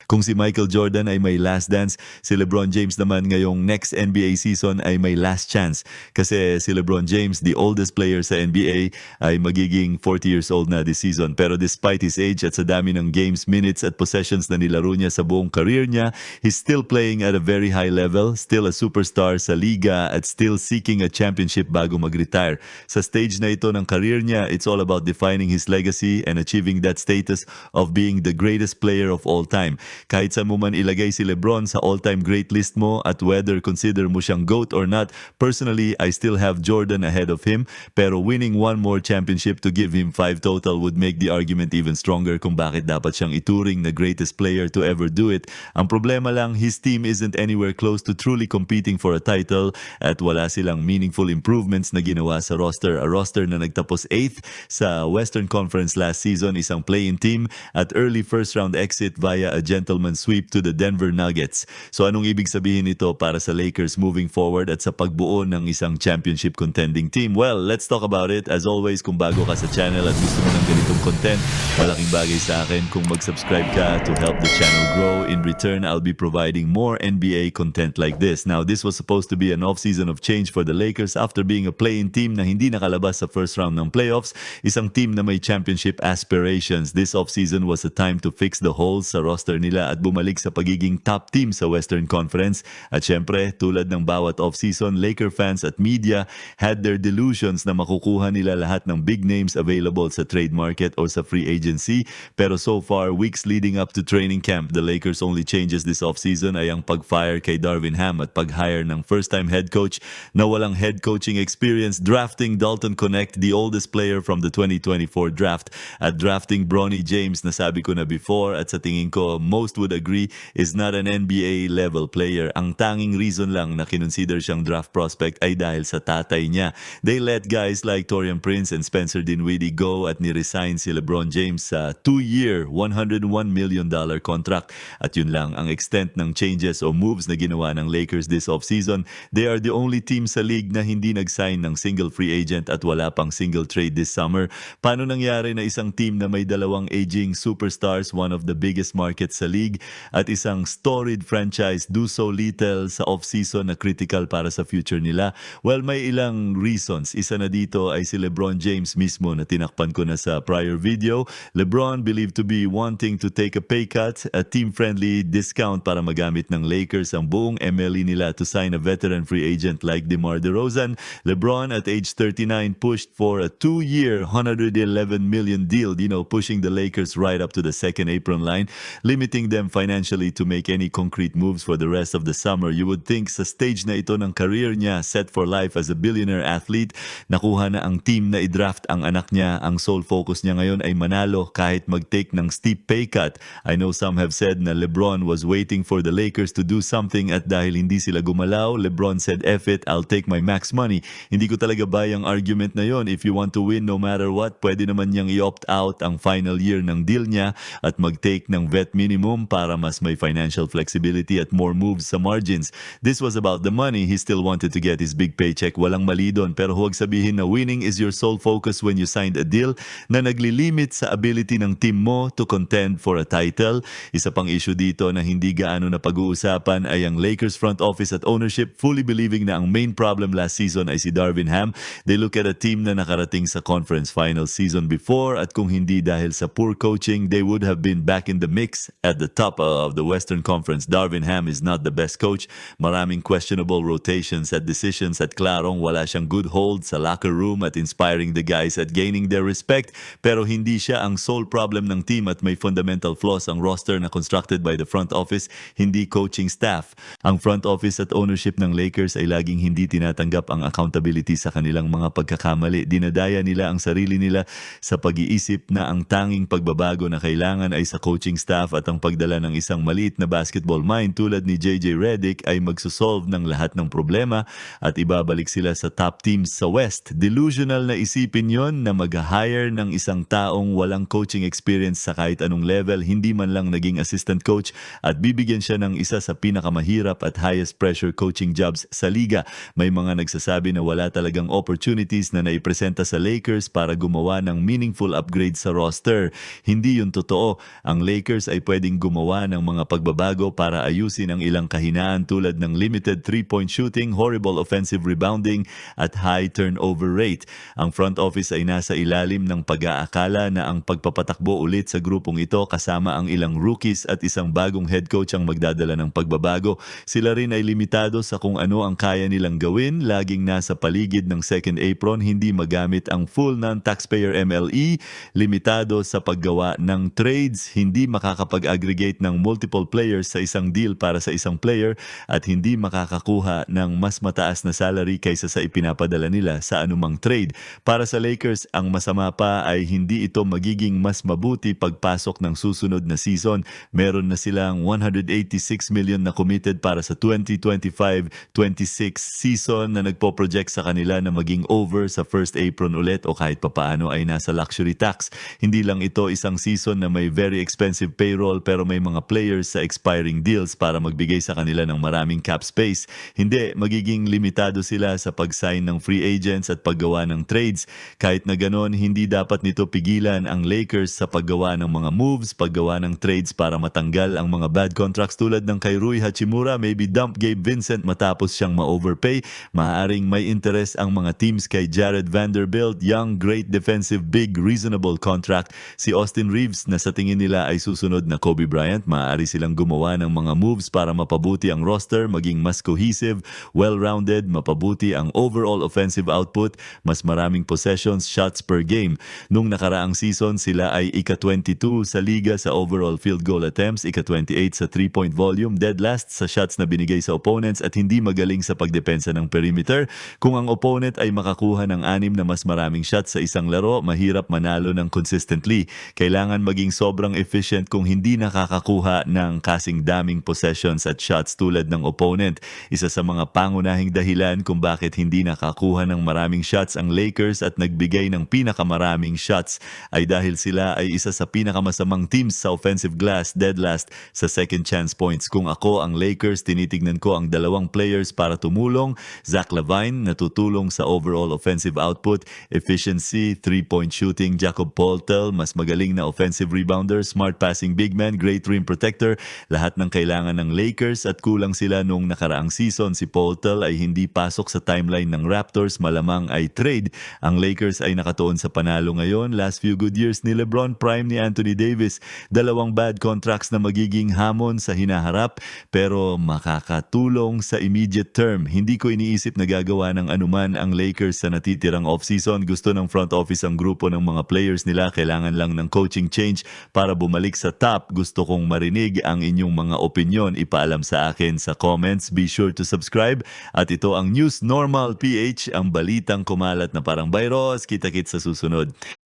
Kung si Michael Jordan ay may last dance, si LeBron James naman ngayong next NBA season ay may last chance. Kasi si LeBron James, the oldest player sa NBA, ay magiging 40 years old na this season. Pero despite his age at sa dami ng games, minutes at possessions na nilaro niya sa buong career niya, he's still playing at a very high level, still a superstar sa liga at still seeking a championship bago mag-retire. Sa stage na ito ng career niya, it's all about defining his legacy and achieving that status of being the greatest player of all time. Kahit saan mo man ilagay si LeBron sa all-time great list mo at whether consider mo siyang GOAT or not, personally, I still have Jordan ahead of him. Pero winning one more championship to give him 5 total would make the argument even stronger kung bakit dapat siyang ituring na greatest player to ever do it. Ang problema lang, his team isn't anywhere close to truly competing for a title at wala silang meaningful improvements na ginawa sa roster. A roster na nagtapos 8th sa Western Conference last season, isang play-in team at early first-round exit via a gentleman's sweep to the Denver Nuggets. So anong ibig sabihin nito para sa Lakers moving forward at sa pagbuo ng isang championship contending team? Well, let's talk about it. As always, kung bago ka sa channel at gusto mo ng ganitong content, malaking bagay sa akin kung mag-subscribe ka to help the channel grow. In return, I'll be providing more NBA content like this. Now, this was supposed to be an off-season of change for the Lakers after being a play-in team na hindi nakalabas sa first round ng playoffs, isang team na may championship aspirations. This off-season was a time to fix the holes sa roster nila at bumalik sa pagiging top team sa Western Conference. At syempre, tulad ng bawat off-season, Laker fans at media had their delusions na makukuha nila lahat ng big names available sa trade market or sa free agency. Pero so far, weeks leading up to training camp, the Lakers' only changes this off-season ay ang pag-fire kay Darvin Ham at pag-hire ng first-time head coach na walang head coaching experience, drafting Dalton Connect, the oldest player from the 2024 draft, at drafting Bronny James na sabi ko na before at sa tingin ko most would agree is not an NBA level player. Ang tanging reason lang na kinonsider siyang draft prospect ay dahil sa tatay niya. They let guys like Taurean Prince and Spencer Dinwiddie go at ni-resign si LeBron James sa 2-year, $101 million contract. At yun lang ang extent ng changes o moves na ginawa ng Lakers this offseason. They are the only team sa league na hindi nag-sign ng single free agent at wala pang single trade this summer. Paano nangyari na isang team na may dalawang aging superstars, one of the biggest markets sa league, at isang storied franchise do so little sa off-season na critical para sa future nila? Well, may ilang reasons. Isa na dito ay si LeBron James mismo na tinakpan ko na sa prior video. LeBron believed to be wanting to take a pay cut, a team-friendly discount para magamit ng Lakers ang buong MLE nila to sign a veteran free agent like DeMar DeRozan. LeBron at age 39 pushed for a 2-year, $111 million deal, pushing the Lakers right up to the second apron line, limiting them financially to make any concrete moves for the rest of the summer. You would think sa stage na ito ng career niya, set for life as a billionaire athlete, nakuha na ang team na i-draft ang anak niya. Ang sole focus niya ngayon ay manalo kahit mag-take ng steep pay cut. I know some have said na LeBron was waiting for the Lakers to do something at dahil hindi sila gumalaw, LeBron said, "F it, I'll take my max money." Hindi ko talaga buy ang argument na yon. If you want to win no matter what, pwede naman niyang i-opt out ang final year ng deal niya at mag-take ng vet minimum para mas may financial flexibility at more moves sa margins. This was about the money. He still wanted to get his big paycheck. Walang mali doon, pero huwag sabihin na winning is your sole focus when you signed a deal na naglilimit sa ability ng team mo to contend for a title. Isa pang issue dito na hindi gaano na pag-uusapan ay ang Lakers front office at ownership fully believing na ang main problem last season ay si Darvin Ham. They look at a team na nakarating sa conference finals season before at kung hindi dahil sa poor coaching, they would have been back in the mix at the top of the Western Conference. Darvin Ham is not the best coach. Maraming questionable rotations at decisions at klarong wala siyang good hold sa locker room at inspiring the guys at gaining their respect. Pero hindi siya ang sole problem ng team at may fundamental flaws ang roster na constructed by the front office, hindi coaching staff. Ang front office at ownership ng Lakers ay laging hindi tinatanggap ang accountability sa kanilang mga pagkakamali. Dinadaya nila ang sarili nila sa pag-iisip na ang tanging pagbabago na kailangan ay sa coaching staff at ang pagdala ng isang maliit na basketball mind tulad ni JJ Redick ay magsosolve ng lahat ng problema at ibabalik sila sa top teams sa West. Delusional na isipin yon na mag-hire ng isang taong walang coaching experience sa kahit anong level, hindi man lang naging assistant coach at bibigyan siya ng isa sa pinakamahirap at highest pressure coaching jobs sa liga. May mga nagsasabi na wala talagang opportunities na naipresenta sa Lakers para gumawa ng meaningful upgrade sa roster. Hindi yun totoo. Ang Lakers ay pwedeng silang gumawa ng mga pagbabago para ayusin ang ilang kahinaan tulad ng limited three-point shooting, horrible offensive rebounding at high turnover rate. Ang front office ay nasa ilalim ng pag-aakala na ang pagpapatakbo ulit sa grupong ito kasama ang ilang rookies at isang bagong head coach ang magdadala ng pagbabago. Sila rin ay limitado sa kung ano ang kaya nilang gawin, laging nasa paligid ng second apron, hindi magamit ang full non-taxpayer MLE, limitado sa paggawa ng trades, hindi makakapag-aggregate ng multiple players sa isang deal para sa isang player at hindi makakakuha ng mas mataas na salary kaysa sa ipinapadala nila sa anumang trade. Para sa Lakers, ang masama pa ay hindi ito magiging mas mabuti pagpasok ng susunod na season. Meron na silang $186 million na committed para sa 2025-26 season na nagpo-project sa kanila na maging over sa first apron ulit o kahit papaano ay nasa luxury tax. Hindi lang ito isang season na may very expensive payroll pero may mga players sa expiring deals para magbigay sa kanila ng maraming cap space. Hindi, magiging limitado sila sa pag-sign ng free agents at paggawa ng trades. Kahit na ganon, hindi dapat nito pigilan ang Lakers sa paggawa ng mga moves, paggawa ng trades para matanggal ang mga bad contracts tulad ng kay Rui Hachimura, maybe dump Gabe Vincent matapos siyang ma-overpay. Maaaring may interest ang mga teams kay Jared Vanderbilt, young, great defensive, big, reasonable contract. Si Austin Reeves na sa tingin nila ay susunod na Kobe Bryant, maaari silang gumawa ng mga moves para mapabuti ang roster, maging mas cohesive, well-rounded, mapabuti ang overall offensive output, mas maraming possessions, shots per game. Nung nakaraang season, sila ay ika-22 sa liga sa overall field goal attempts, ika-28 sa 3-point volume, dead last sa shots na binigay sa opponents at hindi magaling sa pagdepensa ng perimeter. Kung ang opponent ay makakuha ng 6 na mas maraming shots sa isang laro, mahirap manalo ng consistently. Kailangan maging sobrang efficient kung hindi nakakakuha ng kasing daming possessions at shots tulad ng opponent. Isa sa mga pangunahing dahilan kung bakit hindi nakakuha ng maraming shots ang Lakers at nagbigay ng pinakamaraming shots ay dahil sila ay isa sa pinakamasamang teams sa offensive glass, dead last sa second chance points. Kung ako ang Lakers, tinitignan ko ang dalawang players para tumulong. Zach LaVine, natutulong sa overall offensive output, efficiency, three-point shooting. Jakob Poeltl, mas magaling na offensive rebounder, smart passing big man, great rim protector. Lahat ng kailangan ng Lakers at kulang sila nung nakaraang season. Si Poeltl ay hindi pasok sa timeline ng Raptors, malamang ay trade. Ang Lakers ay nakatuon sa panalo ngayon. Last few good years ni LeBron, prime ni Anthony Davis. Dalawang bad contracts na magiging hamon sa hinaharap pero makakatulong sa immediate term. Hindi ko iniisip na gagawa ng anuman ang Lakers sa natitirang offseason. Gusto ng front office ang grupo ng mga players nila. Kailangan lang ng coaching change para bumalik sa top. Gusto kong marinig ang inyong mga opinion. Ipaalam sa akin sa comments. Be sure to subscribe. At ito ang News Normal PH, ang balitang kumalat na parang virus. Kita-kits sa susunod.